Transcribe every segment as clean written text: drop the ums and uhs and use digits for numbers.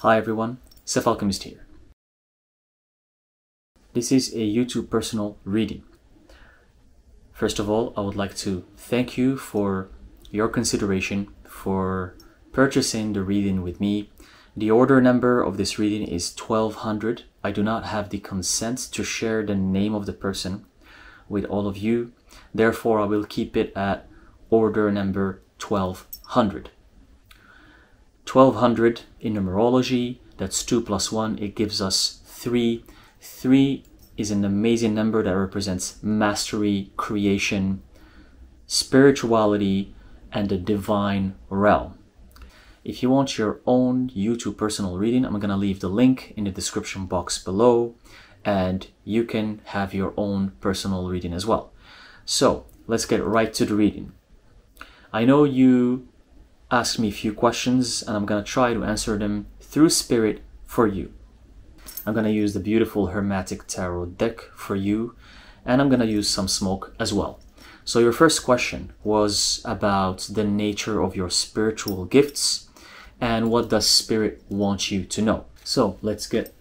Hi everyone, Seth Alchemist here. This is a YouTube personal reading. First of all, I would like to thank you for your consideration for purchasing the reading with me. The order number of this reading is 1200. I do not have the consent to share the name of the person with all of you. Therefore, I will keep it at order number 1200. 1200 in numerology, that's 2 plus 1, it gives us 3. 3 is an amazing number that represents mastery, creation, spirituality, and the divine realm. If you want your own YouTube personal reading, I'm going to leave the link in the description box below, and you can have your own personal reading as well. So let's get right to the reading. I know you asked me a few questions, and I'm going to try to answer them through spirit for you. I'm going to use the beautiful Hermetic Tarot deck for you, and I'm going to use some smoke as well. So your first question was about the nature of your spiritual gifts and what does spirit want you to know. So let's get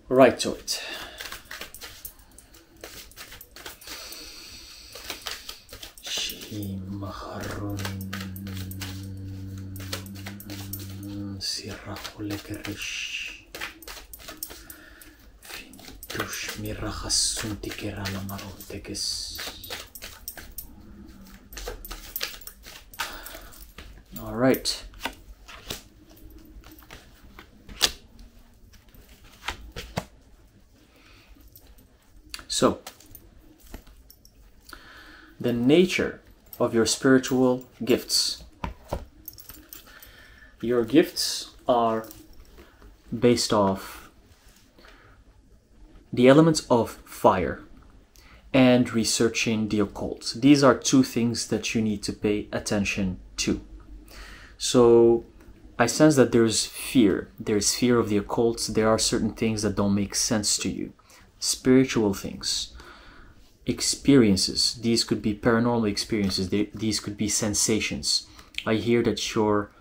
right to it. All right. So, the nature of your spiritual gifts. Your gifts are based off the elements of fire and researching the occult. These are two things that you need to pay attention to. So I sense that there's fear. There's fear of the occult. There are certain things that don't make sense to you. Spiritual things. Experiences. These could be paranormal experiences. These could be sensations. I hear that you're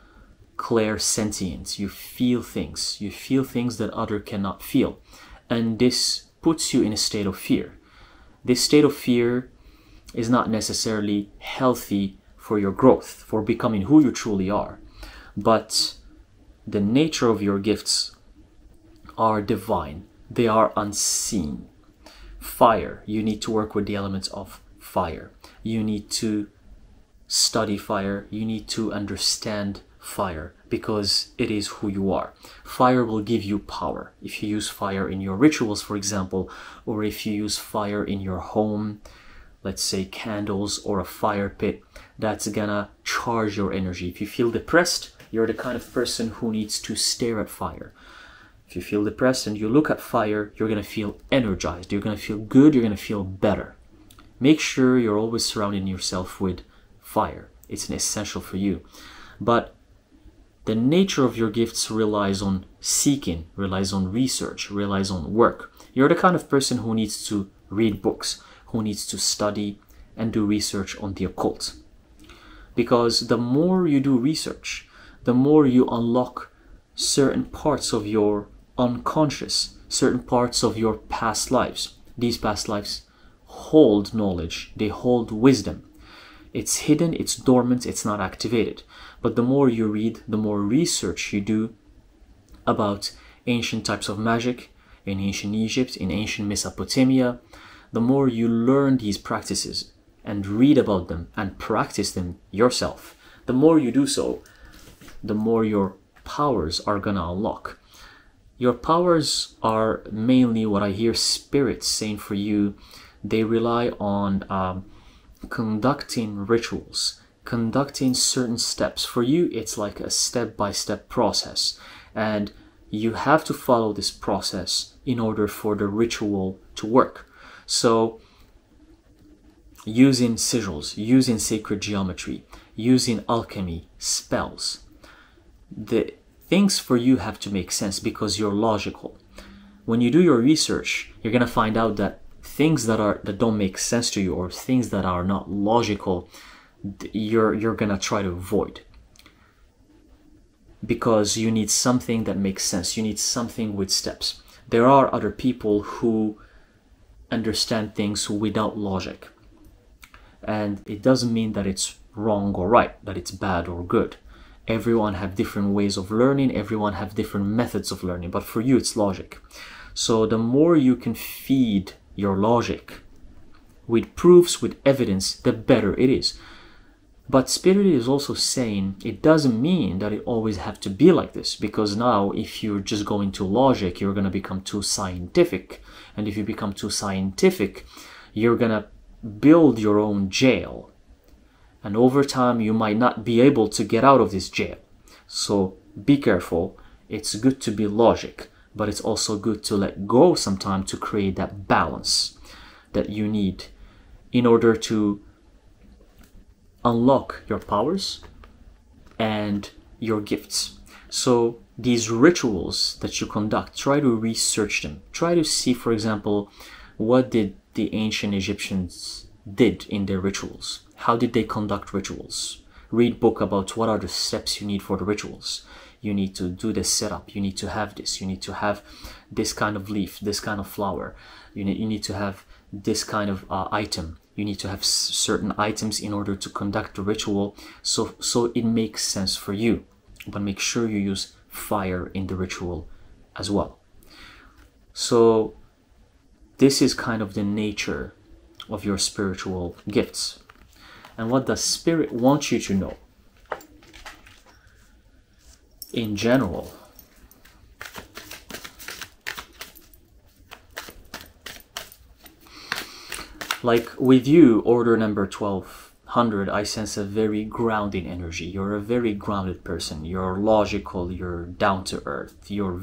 clairsentient. You feel things. You feel things that others cannot feel. And this puts you in a state of fear. This state of fear is not necessarily healthy for your growth, for becoming who you truly are. But the nature of your gifts are divine. They are unseen. Fire. You need to work with the elements of fire. You need to study fire. You need to understand fire because it is who you are. Fire will give you power. If you use fire in your rituals, for example, or if you use fire in your home, let's say candles or a fire pit, that's gonna charge your energy. If you feel depressed, you're the kind of person who needs to stare at fire. If you feel depressed and you look at fire, you're gonna feel energized. You're gonna feel good. You're gonna feel better. Make sure you're always surrounding yourself with fire. It's an essential for you. But the nature of your gifts relies on seeking, relies on research, relies on work. You're the kind of person who needs to read books, who needs to study and do research on the occult. Because the more you do research, the more you unlock certain parts of your unconscious, certain parts of your past lives. These past lives hold knowledge, they hold wisdom. It's hidden, it's dormant, it's not activated. But the more you read, the more research you do about ancient types of magic in ancient Egypt, in ancient Mesopotamia, the more you learn these practices and read about them and practice them yourself, the more you do so, the more your powers are gonna unlock. Your powers are mainly what I hear spirits saying for you. They rely on conducting rituals, conducting certain steps. For you, it's like a step-by-step process, and you have to follow this process in order for the ritual to work. So using sigils, using sacred geometry, using alchemy, spells, the things for you have to make sense because you're logical. When you do your research, you're going to find out that things that don't make sense to you or things that are not logical, you're going to try to avoid. because you need something that makes sense. You need something with steps. There are other people who understand things without logic. And it doesn't mean that it's wrong or right, that it's bad or good. Everyone have different ways of learning. Everyone have different methods of learning. But for you, it's logic. So the more you can feed your logic with proofs, with evidence, the better it is. But Spirit is also saying it doesn't mean that it always have to be like this, because now if you're just going to logic, you're going to become too scientific. And if you become too scientific, you're going to build your own jail. And over time, you might not be able to get out of this jail. So be careful. It's good to be logic, but it's also good to let go sometimes to create that balance that you need in order to unlock your powers and your gifts. So these rituals that you conduct, try to research them. Try to see, for example, what did the ancient Egyptians did in their rituals? How did they conduct rituals? Read book about what are the steps you need for the rituals. You need to do the setup. You need to have this. You need to have this kind of leaf, this kind of flower. You need to have this kind of item. You need to have certain items in order to conduct the ritual, so it makes sense for you. But make sure you use fire in the ritual as well. So this is kind of the nature of your spiritual gifts. And what does Spirit want you to know? In general, like with you, order number 1200, I sense a very grounding energy. You're a very grounded person. You're logical. You're down to earth. You're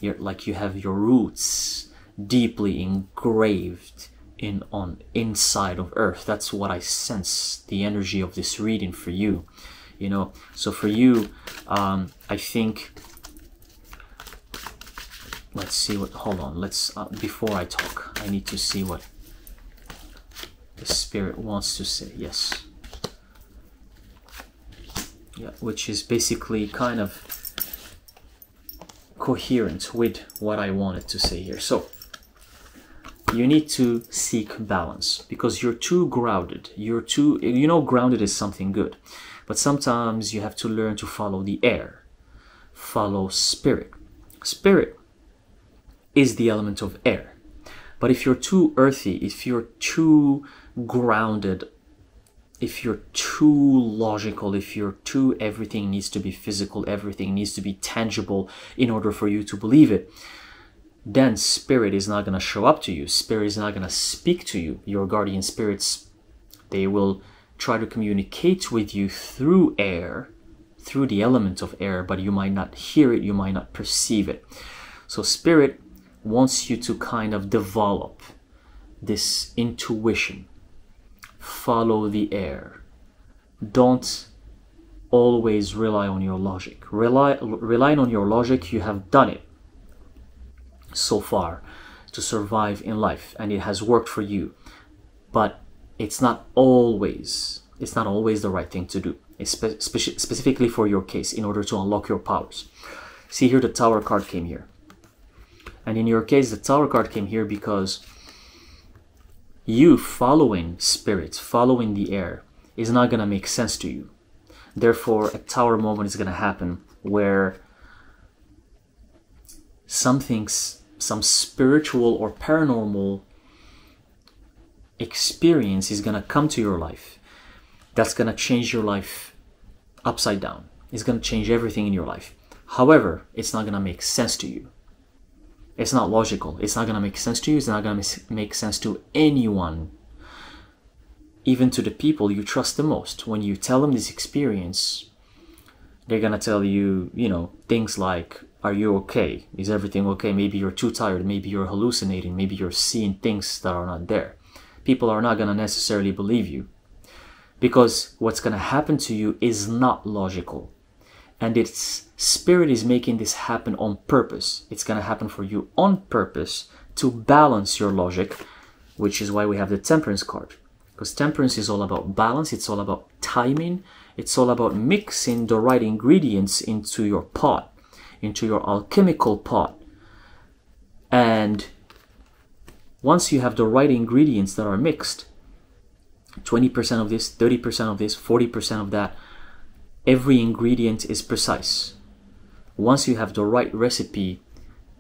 like you have your roots deeply engraved inside of earth. That's what I sense, the energy of this reading for you. You know, so for you, I think, let's see what, hold on, let's, before I talk, I need to see what the Spirit wants to say. Yes. Yeah, which is basically kind of coherent with what I wanted to say here. So, you need to seek balance because you're too grounded. Grounded is something good. But sometimes you have to learn to follow the air. Follow Spirit. Spirit is the element of air. But if you're too earthy, if you're too grounded, if you're too logical, if you're too everything needs to be physical, everything needs to be tangible in order for you to believe it, then Spirit is not going to show up to you. Spirit is not going to speak to you. Your guardian spirits, they will try to communicate with you through air, through the element of air, but you might not hear it, you might not perceive it. So Spirit wants you to kind of develop this intuition. Follow the air. Don't always rely on your logic. Relying on your logic, you have done it so far to survive in life, and it has worked for you. But it's not always the right thing to do, specifically for your case, in order to unlock your powers. See here, the Tower card came here. And in your case, the Tower card came here because you following Spirit, following the air, is not going to make sense to you. Therefore, a Tower moment is going to happen where some spiritual or paranormal experience is going to come to your life that's going to change your life upside down. It's going to change everything in your life. However, it's not going to make sense to you. It's not logical. It's not going to make sense to you. It's not going to make sense to anyone, even to the people you trust the most. When you tell them this experience, they're going to tell you, things like, are you okay? Is everything okay? Maybe you're too tired. Maybe you're hallucinating. Maybe you're seeing things that are not there. People are not going to necessarily believe you because what's going to happen to you is not logical. And its Spirit is making this happen on purpose. It's going to happen for you on purpose to balance your logic, which is why we have the Temperance card. Because Temperance is all about balance. It's all about timing. It's all about mixing the right ingredients into your pot, into your alchemical pot. And once you have the right ingredients that are mixed, 20% of this, 30% of this, 40% of that, every ingredient is precise. Once you have the right recipe,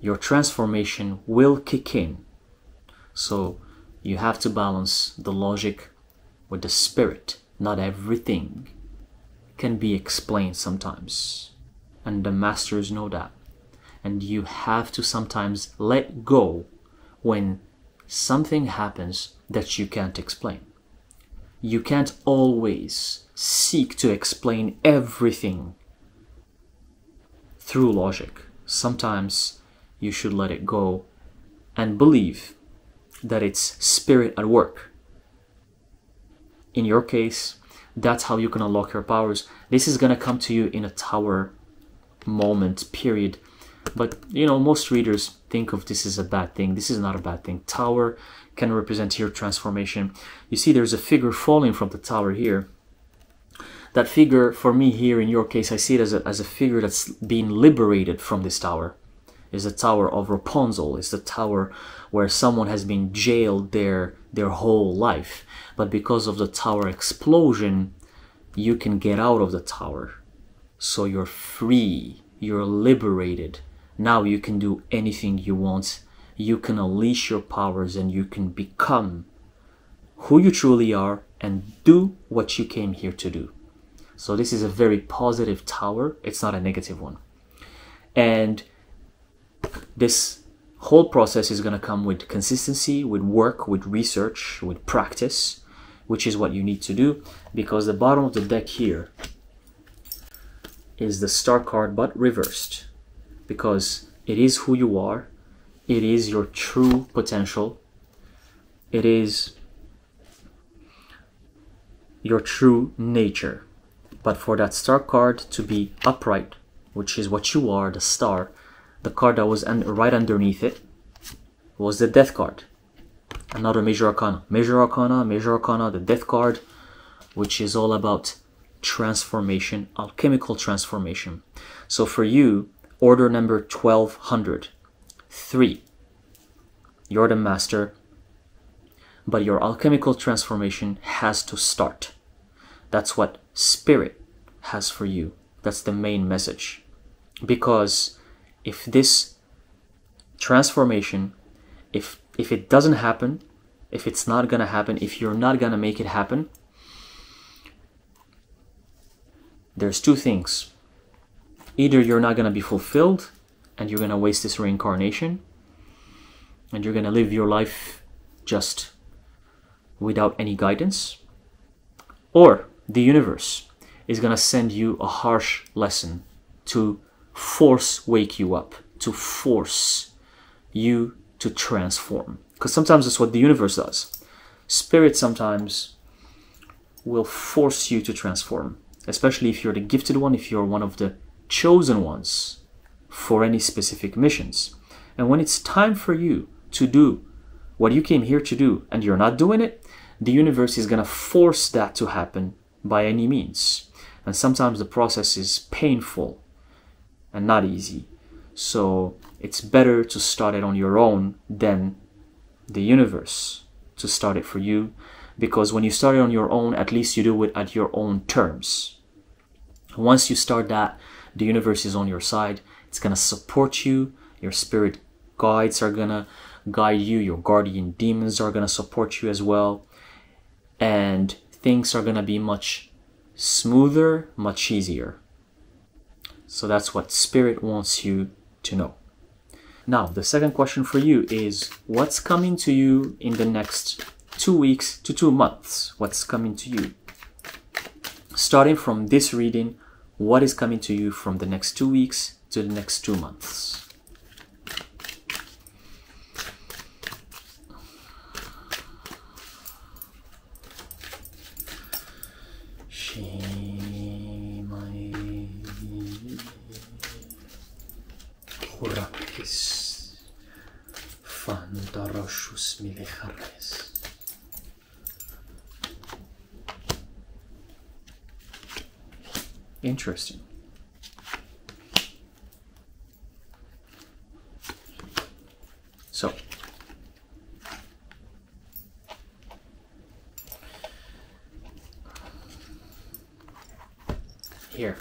your transformation will kick in. So you have to balance the logic with the spirit. Not everything can be explained sometimes, and the masters know that. And you have to sometimes let go when something happens that you can't explain. You can't always seek to explain everything through logic. Sometimes you should let it go and believe that it's spirit at work. In your case, that's how you can unlock your powers. This is going to come to you in a tower moment period. But, you know, most readers think of this as a bad thing. This is not a bad thing. Tower can represent your transformation. You see, there's a figure falling from the tower here. That figure, for me here, in your case, I see it as a figure that's being liberated from this tower. It's the tower of Rapunzel. It's the tower where someone has been jailed their whole life. But because of the tower explosion, you can get out of the tower. So you're free. You're liberated. Now you can do anything you want. You can unleash your powers and you can become who you truly are and do what you came here to do. So this is a very positive tower. It's not a negative one. And this whole process is going to come with consistency, with work, with research, with practice, which is what you need to do, because the bottom of the deck here is the Star card, but reversed, because it is who you are. It is your true potential. It is your true nature. But for that Star card to be upright, which is what you are, the star, the card that was right underneath it was the Death card. Another Major Arcana. Major Arcana, the Death card, which is all about transformation, alchemical transformation. So for you, order number 1200. 3. You're the master, but your alchemical transformation has to start. That's what Spirit has for you. That's the main message. Because if this transformation, if it doesn't happen, if it's not going to happen, if you're not going to make it happen, there's two things. Either you're not going to be fulfilled and you're going to waste this reincarnation and you're going to live your life just without any guidance, or the universe is going to send you a harsh lesson to wake you up, to force you to transform. Because sometimes that's what the universe does. Spirit sometimes will force you to transform, especially if you're the gifted one, if you're one of the chosen ones for any specific missions. And when it's time for you to do what you came here to do and you're not doing it, the universe is going to force that to happen by any means. And sometimes the process is painful and not easy. So it's better to start it on your own than the universe to start it for you. Because when you start it on your own, at least you do it at your own terms. Once you start that, the universe is on your side. It's going to support you. Your spirit guides are going to guide you. Your guardian demons are going to support you as well. And things are going to be much smoother, much easier. So that's what Spirit wants you to know. Now, the second question for you is, what's coming to you in the next 2 weeks to 2 months? What's coming to you? Starting from this reading, what is coming to you from the next 2 weeks to the next 2 months? Horakis Fantaroshus Milichares. Interesting. So, here.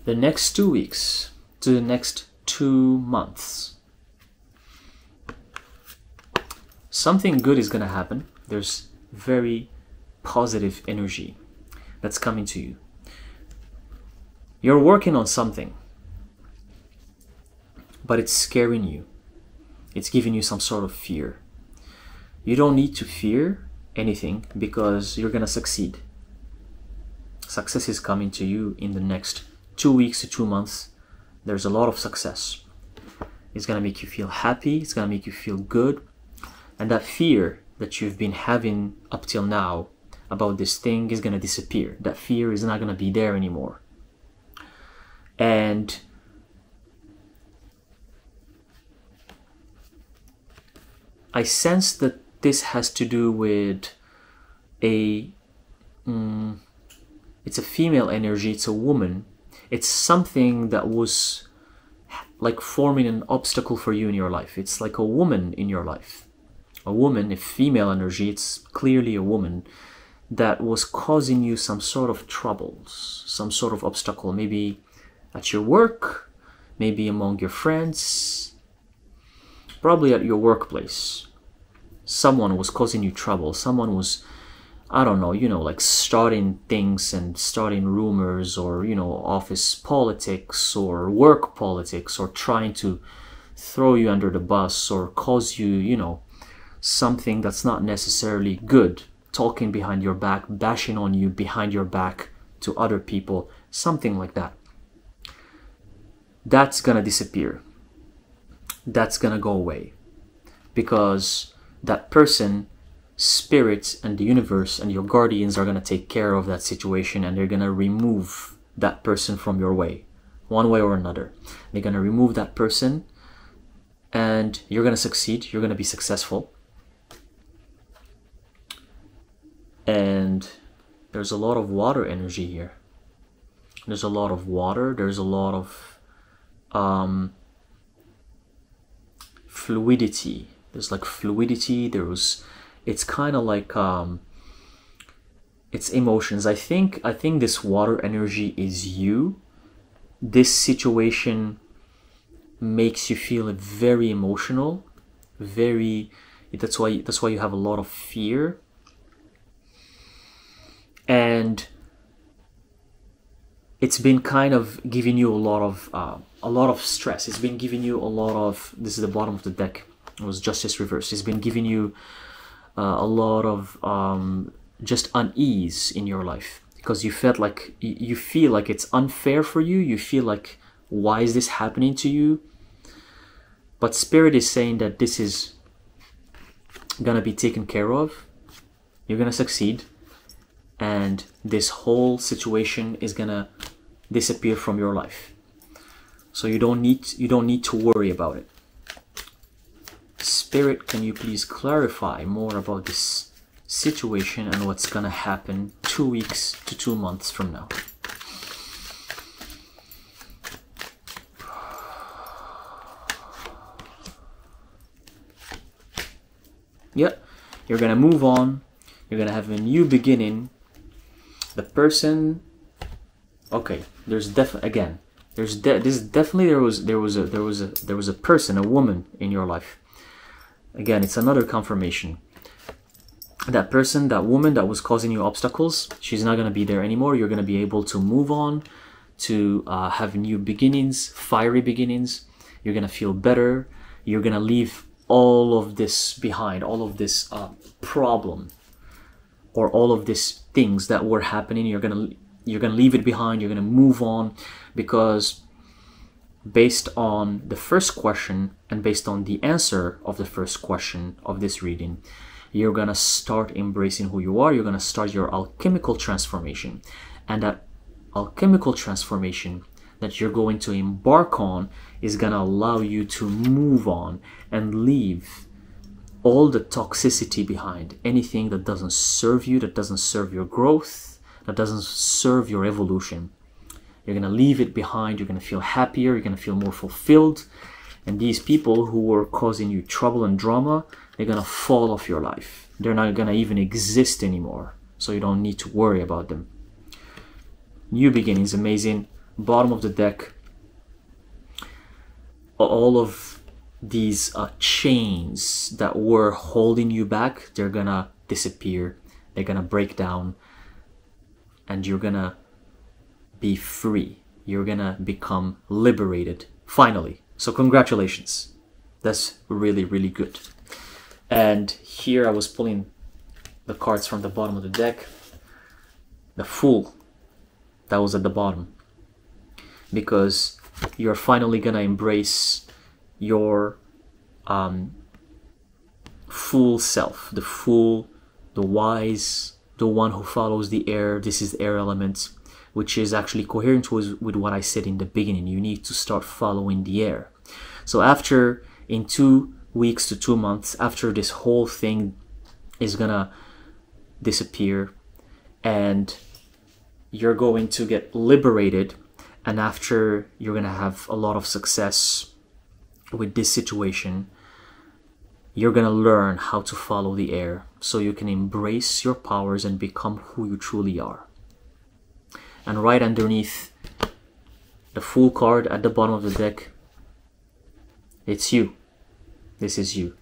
The next 2 weeks to the next 2 months, something good is going to happen. There's very positive energy that's coming to you. You're working on something, but it's scaring you. It's giving you some sort of fear. You don't need to fear anything because you're going to succeed. Success is coming to you in the next 2 weeks to 2 months. There's a lot of success. It's going to make you feel happy. It's going to make you feel good. And that fear that you've been having up till now about this thing is going to disappear. That fear is not going to be there anymore. And I sense that this has to do with it's a female energy, it's a woman. It's something that was like forming an obstacle for you in your life. It's like a woman in your life. A woman, a female energy, it's clearly a woman that was causing you some sort of troubles, some sort of obstacle, maybe at your work, maybe among your friends, probably at your workplace. Someone was causing you trouble. Someone was, I don't know, like starting things and starting rumors, or, office politics or work politics, or trying to throw you under the bus or cause you, something that's not necessarily good, talking behind your back, bashing on you behind your back to other people, something like that. That's gonna disappear. That's gonna go away. Because that person, spirit, and the universe and your guardians are gonna take care of that situation, and they're gonna remove that person from your way, one way or another. They're gonna remove that person, and you're gonna succeed. You're gonna be successful. And there's a lot of water energy here. There's a lot of water. There's a lot of fluidity. There's like fluidity. It's kind of like it's emotions. I think this water energy is you. This situation makes you feel very emotional. That's why you have a lot of fear. And it's been kind of giving you a lot of stress. It's been giving you a lot of, this is the bottom of the deck, it was Justice reversed. It's been giving you a lot of just unease in your life, because you feel like it's unfair for you. You feel like, why is this happening to you? But Spirit is saying that this is gonna be taken care of. You're gonna succeed. And this whole situation is gonna disappear from your life. So you don't need to worry about it. Spirit, can you please clarify more about this situation and what's gonna happen 2 weeks to 2 months from now? Yep, you're gonna move on. You're gonna have a new beginning. The person, okay, there was a person, a woman in your life. Again, it's another confirmation. That person, that woman that was causing you obstacles, she's not gonna be there anymore. You're gonna be able to move on, to have new beginnings, fiery beginnings. You're gonna feel better. You're gonna leave all of this behind, all of this problem, or all of these things that were happening. You're gonna leave it behind. You're gonna move on, because based on the first question and based on the answer of the first question of this reading, you're gonna start embracing who you are. You're gonna start your alchemical transformation, and that alchemical transformation that you're going to embark on is gonna allow you to move on and leave all the toxicity behind, anything that doesn't serve you, that doesn't serve your growth, that doesn't serve your evolution. You're going to leave it behind. You're going to feel happier. You're going to feel more fulfilled. And these people who were causing you trouble and drama, they're going to fall off your life. They're not going to even exist anymore. So you don't need to worry about them. New beginnings, amazing. Bottom of the deck. All of these chains that were holding you back, they're going to disappear. They're going to break down. And you're going to be free. You're going to become liberated. Finally. So congratulations. That's really, really good. And here I was pulling the cards from the bottom of the deck. The Fool, that was at the bottom. Because you're finally gonna embrace your full self. The Fool, the wise, the one who follows the air. This is the air element, which is actually coherent with what I said in the beginning. You need to start following the air. So after, in 2 weeks to 2 months, after this whole thing is gonna disappear and you're going to get liberated, and after you're gonna have a lot of success with this situation, you're gonna learn how to follow the air so you can embrace your powers and become who you truly are. And right underneath the Fool card at the bottom of the deck, it's you. This is you.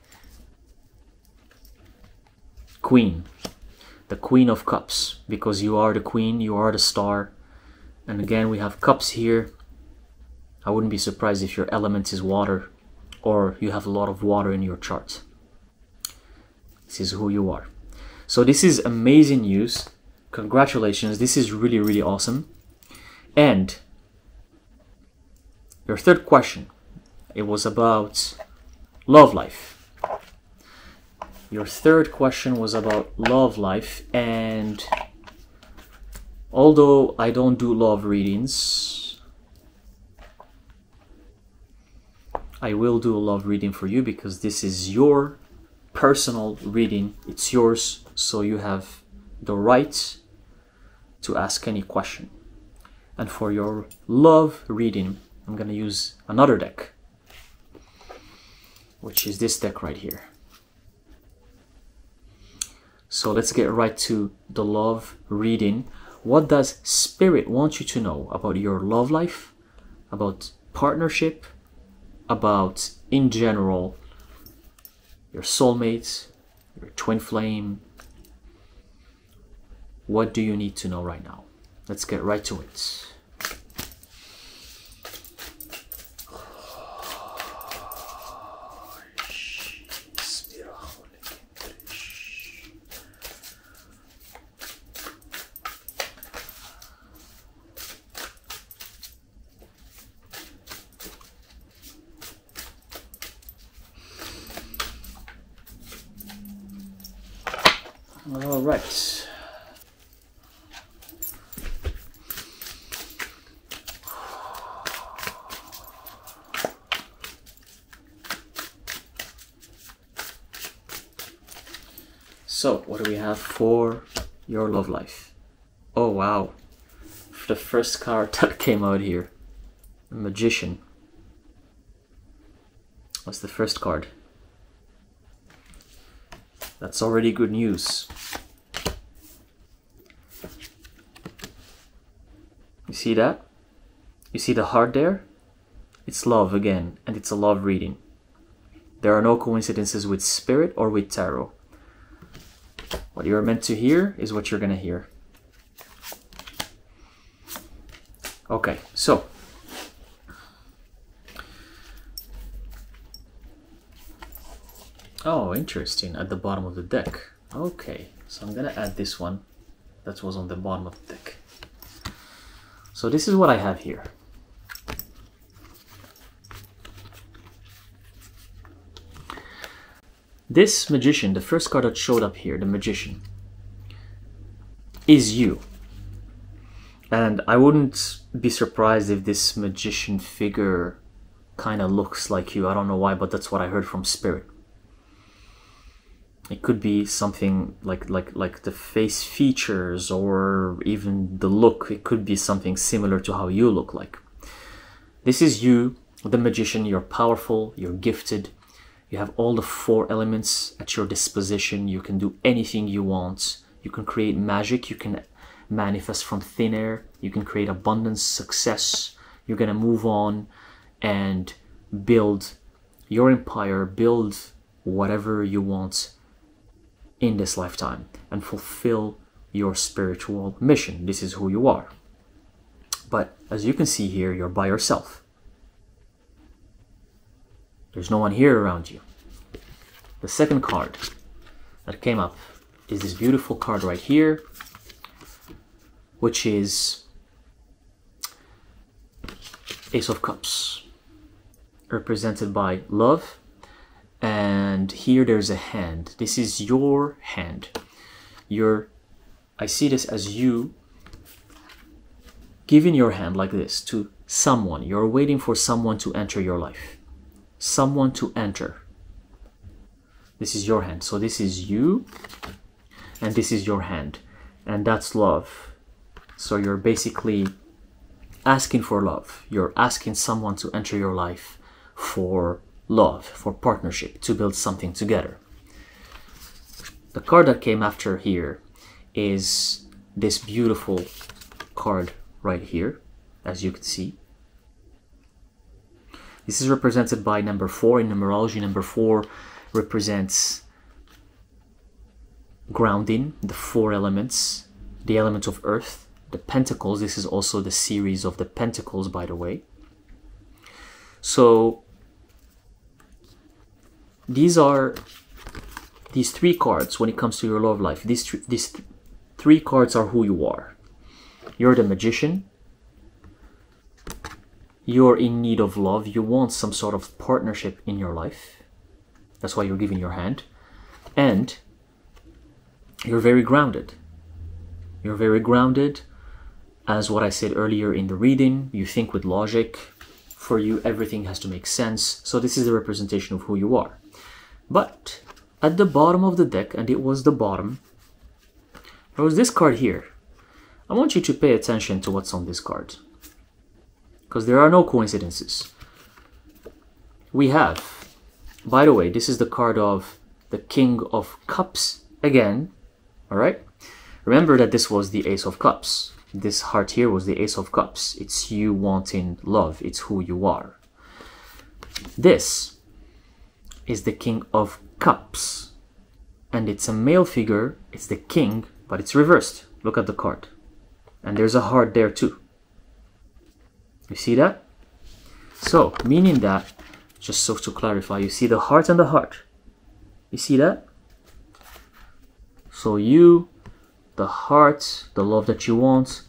Queen. The Queen of Cups. Because you are the queen, you are the star. And again, we have cups here. I wouldn't be surprised if your element is water, or you have a lot of water in your chart. This is who you are. So this is amazing news. Congratulations. This is really, really awesome. And your third question, it was about love life. Your third question was about love life, and although I don't do love readings, I will do a love reading for you because this is your personal reading. It's yours, so you have the right to ask any question. And for your love reading, I'm going to use another deck, which is this deck right here. So let's get right to the love reading. What does Spirit want you to know about your love life, about partnership, about, in general, your soulmate, your twin flame? What do you need to know right now? Let's get right to it. All right. So, what do we have for your love life? Oh, wow. The first card that came out here. The Magician. What's the first card? That's already good news. You see that? You see the heart there? It's love again, and it's a love reading. There are no coincidences with Spirit or with Tarot. What you're meant to hear is what you're gonna hear. Okay, so oh, interesting, at the bottom of the deck. Okay, so I'm gonna add this one that was on the bottom of the deck. So this is what I have here. This Magician, the first card that showed up here, the Magician, is you. And I wouldn't be surprised if this Magician figure kind of looks like you. I don't know why, but that's what I heard from Spirit. It could be something like the face features or even the look. It could be something similar to how you look like. This is you, the magician. You're powerful, you're gifted, you have all the 4 elements at your disposition. You can do anything you want. You can create magic, you can manifest from thin air, you can create abundance, success. You're gonna move on and build your empire, build whatever you want in this lifetime and fulfill your spiritual mission. This is who you are. But as you can see here, you're by yourself. There's no one here around you. The second card that came up is this beautiful card right here, which is Ace of Cups, represented by love. And here there's a hand. This is your hand. I see this as you giving your hand like this to someone. You're waiting for someone to enter your life. Someone to enter. This is your hand. So this is you, and this is your hand. And that's love. So you're basically asking for love. You're asking someone to enter your life for love, for partnership, to build something together. The card that came after here is this beautiful card right here, as you can see. This is represented by number 4 in numerology. Number 4 represents grounding, the 4 elements, the element of earth, the pentacles. This is also the series of the pentacles, by the way. So these 3 cards, when it comes to your love life, these 3 cards are who you are. You're the magician. You're in need of love. You want some sort of partnership in your life. That's why you're giving your hand. And you're very grounded. You're very grounded. As what I said earlier in the reading, you think with logic. For you, everything has to make sense. So this is the representation of who you are. But at the bottom of the deck, and it was the bottom, there was this card here. I want you to pay attention to what's on this card, because there are no coincidences. We have, by the way, this is the card of the King of Cups again, all right? Remember that this was the Ace of Cups. This heart here was the Ace of Cups. It's you wanting love. It's who you are. This is the King of Cups, and it's a male figure. It's the king, but it's reversed. Look at the card. And there's a heart there too. You see that? So, meaning that, just so to clarify, you see the heart and the heart. You see that? So you, the heart, the love that you want,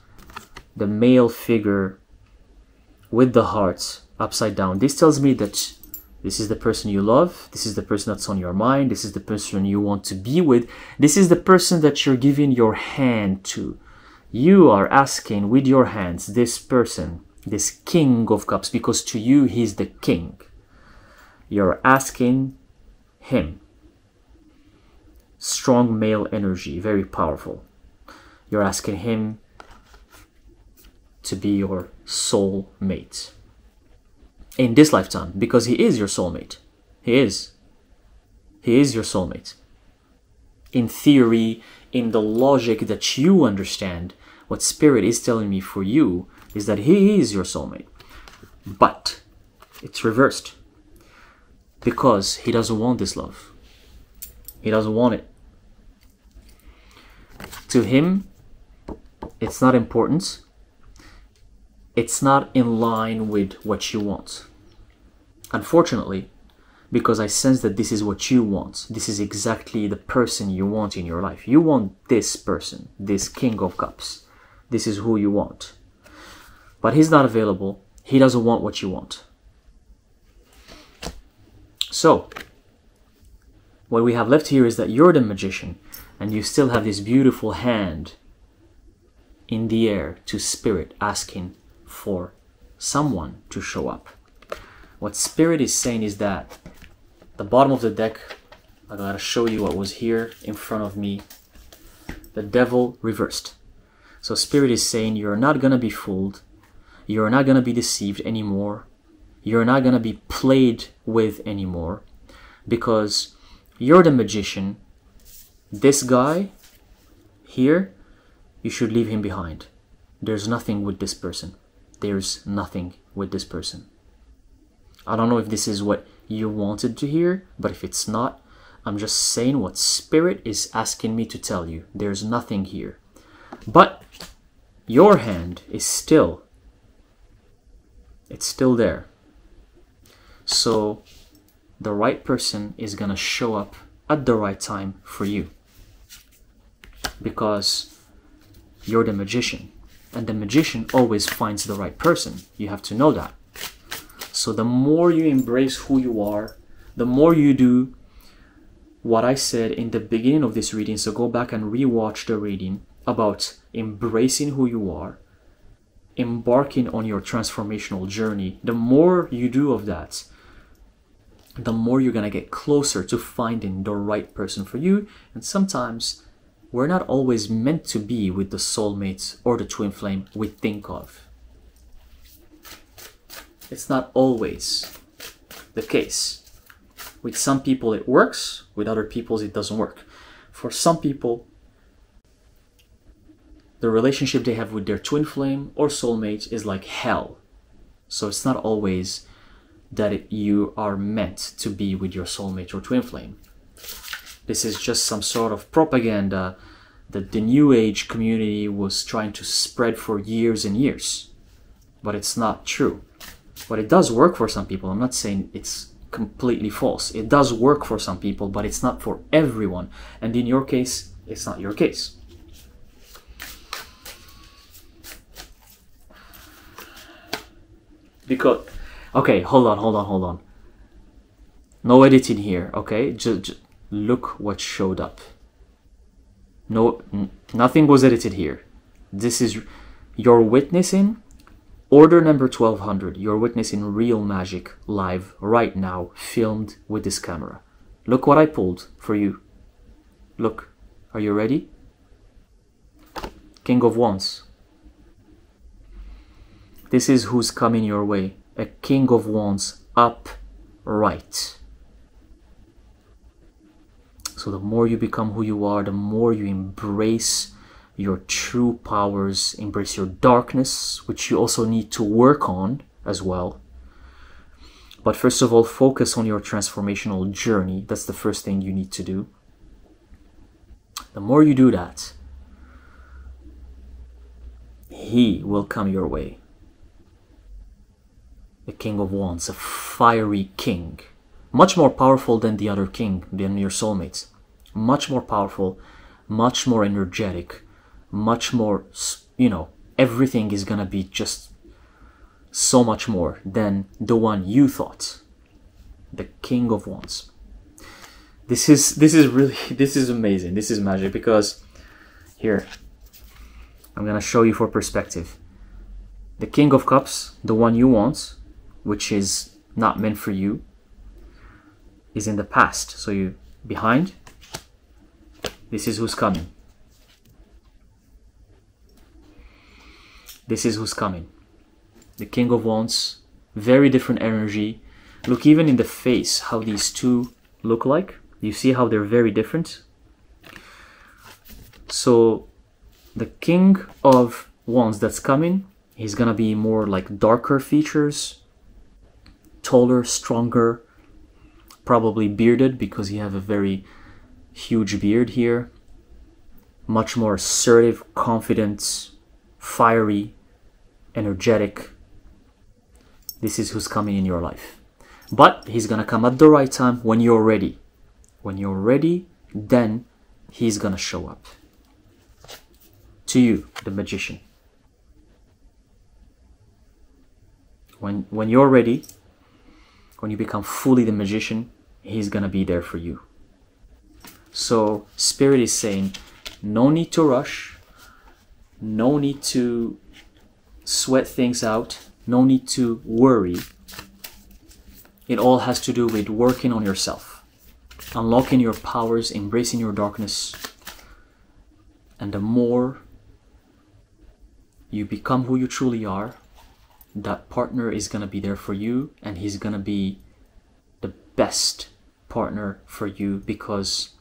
the male figure with the heart upside down. This tells me that this is the person you love. This is the person that's on your mind. This is the person you want to be with. This is the person that you're giving your hand to. You are asking with your hands this person, this King of Cups, because to you, he's the king. You're asking him. Strong male energy, very powerful. You're asking him to be your soul mate in this lifetime, because he is your soulmate. He is your soulmate. In theory, in the logic that you understand, what Spirit is telling me for you is that he is your soulmate. But it's reversed, because he doesn't want this love. He doesn't want it. To him, it's not important. It's not in line with what you want. Unfortunately, because I sense that this is what you want. This is exactly the person you want in your life. You want this person, this King of Cups. This is who you want. But he's not available. He doesn't want what you want. So, what we have left here is that you're the magician, and you still have this beautiful hand in the air to Spirit, asking for someone to show up. What Spirit is saying is that the bottom of the deck I gotta show you what was here in front of me. The devil reversed. So Spirit is saying you're not gonna be fooled. You're not gonna be deceived anymore. You're not gonna be played with anymore, because you're the magician. This guy here, you should leave him behind. There's nothing with this person. There's nothing with this person. I don't know if this is what you wanted to hear, but if it's not, I'm just saying what Spirit is asking me to tell you. There's nothing here. But your hand is still, it's still there. So the right person is gonna show up at the right time for you, because you're the magician, and the magician always finds the right person. You have to know that. So the more you embrace who you are, the more you do what I said in the beginning of this reading. So go back and rewatch the reading about embracing who you are, embarking on your transformational journey. The more you do of that, the more you're going to get closer to finding the right person for you. And sometimes we're not always meant to be with the soulmate or the twin flame we think of. It's not always the case. With some people it works, with other people it doesn't work. For some people, the relationship they have with their twin flame or soulmate is like hell. So it's not always that you are meant to be with your soulmate or twin flame. This is just some sort of propaganda that the New Age community was trying to spread for years and years. But it's not true. But it does work for some people. I'm not saying it's completely false. It does work for some people, but it's not for everyone. And in your case, it's not your case. Because, okay, hold on. No editing here, okay? Just look what showed up. No, nothing was edited here. This is, you're witnessing order number 1200. You're witnessing real magic live right now, filmed with this camera. Look what I pulled for you. Look, are you ready? King of Wands. This is who's coming your way. A King of Wands upright. So the more you become who you are, the more you embrace your true powers, embrace your darkness, which you also need to work on as well. But first of all, focus on your transformational journey. That's the first thing you need to do. The more you do that, he will come your way. The King of Wands, a fiery king. Much more powerful than the other king, than your soulmates. Much more powerful, much more energetic, much more, you know, everything is gonna be just so much more than the one you thought. The King of Wands. This is really, this is amazing. This is magic, because here, I'm gonna show you for perspective. The King of Cups, the one you want, which is not meant for you, is in the past. So you behind, this is who's coming. This is who's coming. The King of Wands, very different energy. Look even in the face how these two look like. You see how they're very different. So the King of Wands that's coming, he's gonna be more like darker features, taller, stronger, probably bearded because you have a very huge beard here. Much more assertive, confident, fiery, energetic. This is who's coming in your life. But he's gonna come at the right time when you're ready. When you're ready, then he's gonna show up. To you, the magician. When you're ready, when you become fully the magician, he's gonna be there for you. So Spirit is saying, no need to rush, no need to sweat things out, no need to worry. It all has to do with working on yourself. unlocking your powers, embracing your darkness. And the more you become who you truly are, that partner is going to be there for you, and he's going to be the best partner for you because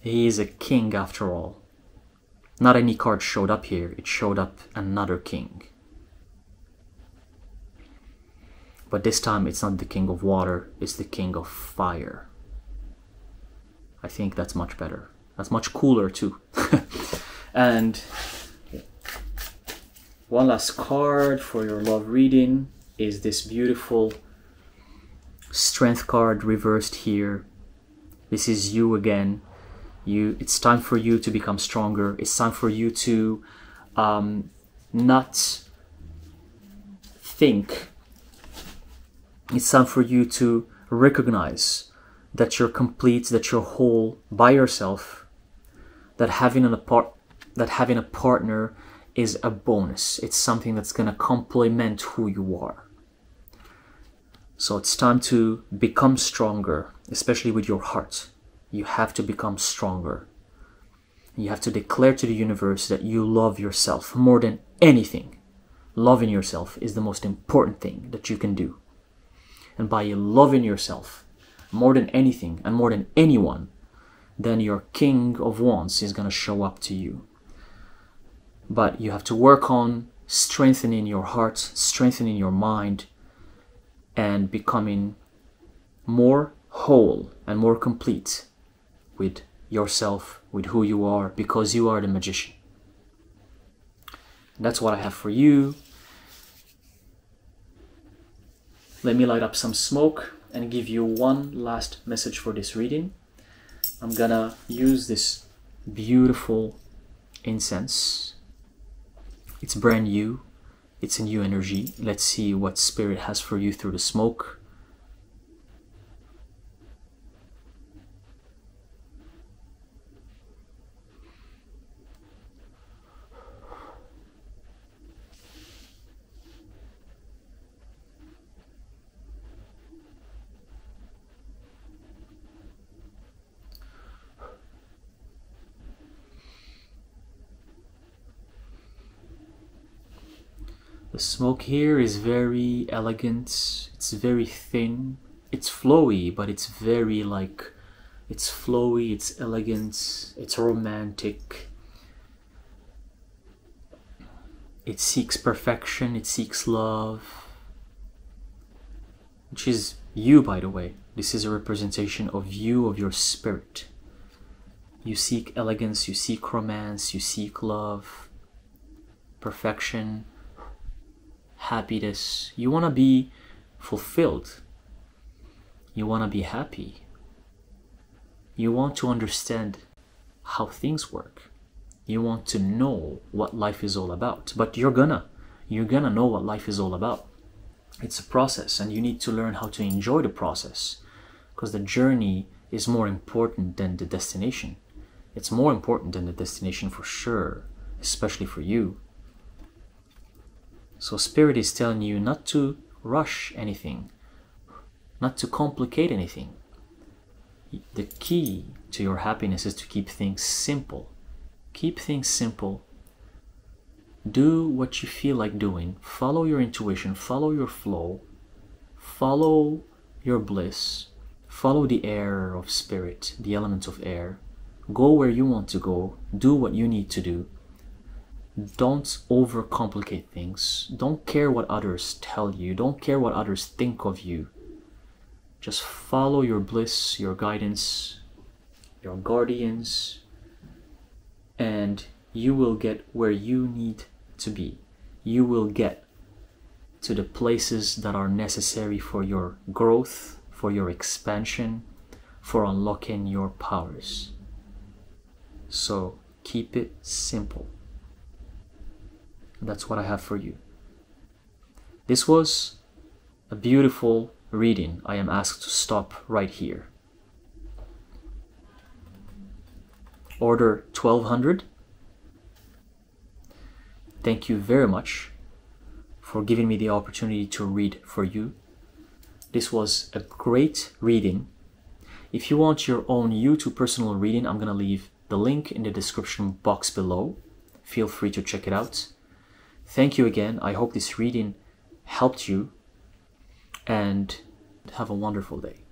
he is a king after all. Not any card showed up here, it showed up another king. But this time it's not the king of water, it's the king of fire. I think that's much better. That's much cooler too. And one last card for your love reading is this beautiful strength card reversed here. This is you again. It's time for you to become stronger. It's time for you to not think. It's time for you to recognize that you're complete, that you're whole by yourself, that having a partner is a bonus. It's something that's going to complement who you are. So it's time to become stronger, especially with your heart. You have to become stronger. You have to declare to the universe that you love yourself more than anything. Loving yourself is the most important thing that you can do. And by loving yourself more than anything and more than anyone, then your King of Wands is going to show up to you. But you have to work on strengthening your heart, strengthening your mind, and becoming more whole and more complete with yourself, with who you are, because you are the magician. That's what I have for you. Let me light up some smoke and give you one last message for this reading. I'm gonna use this beautiful incense. It's brand new. It's a new energy. Let's see what Spirit has for you through the smoke. The smoke here is very elegant, it's very thin, it's flowy, but it's very it's flowy, it's elegant, it's romantic. It seeks perfection, it seeks love, which is you, by the way. This is a representation of you, of your spirit. You seek elegance, you seek romance, you seek love, perfection, happiness. You want to be fulfilled. You want to be happy. You want to understand how things work. You want to know what life is all about. But you're gonna know what life is all about. It's a process, and you need to learn how to enjoy the process, because the journey is more important than the destination. It's more important than the destination for sure, especially for you. So Spirit is telling you not to rush anything, not to complicate anything. The key to your happiness is to keep things simple. Keep things simple. Do what you feel like doing. Follow your intuition, follow your flow, follow your bliss, follow the air of spirit, the element of air. Go where you want to go, do what you need to do. Don't overcomplicate things. Don't care what others tell you. Don't care what others think of you. Just follow your bliss, your guidance, your guardians, and you will get where you need to be. You will get to the places that are necessary for your growth, for your expansion, for unlocking your powers. So keep it simple. That's what I have for you. This was a beautiful reading. I am asked to stop right here. Order 1200. Thank you very much for giving me the opportunity to read for you. This was a great reading. If you want your own YouTube personal reading, I'm going to leave the link in the description box below. Feel free to check it out. Thank you again. I hope this reading helped you, and have a wonderful day.